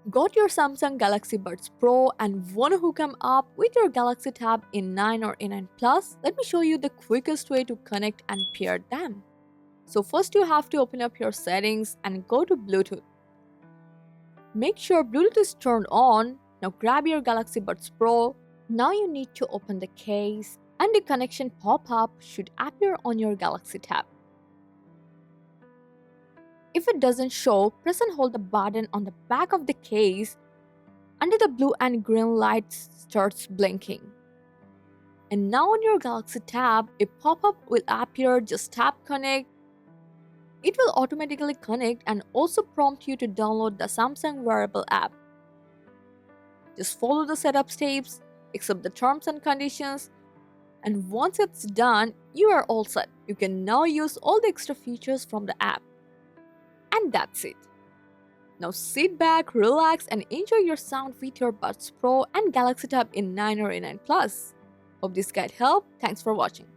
Got your Samsung Galaxy Buds Pro and wanna hook them up with your Galaxy Tab A9 or A9 Plus? Let me show you the quickest way to connect and pair them. So first you have to open up your settings and go to Bluetooth. Make sure Bluetooth is turned on. Now grab your Galaxy Buds Pro. Now you need to open the case and the connection pop-up should appear on your Galaxy Tab. If it doesn't show, press and hold the button on the back of the case until the blue and green light starts blinking. And now on your Galaxy Tab, a pop-up will appear. Just tap connect. It will automatically connect and also prompt you to download the Samsung Wearable app. Just follow the setup steps, accept the terms and conditions, and once it's done, you are all set. You can now use all the extra features from the app. And that's it. Now sit back, relax, and enjoy your sound with your Buds Pro and Galaxy Tab A9 or A9 Plus. Hope this guide helped. Thanks for watching.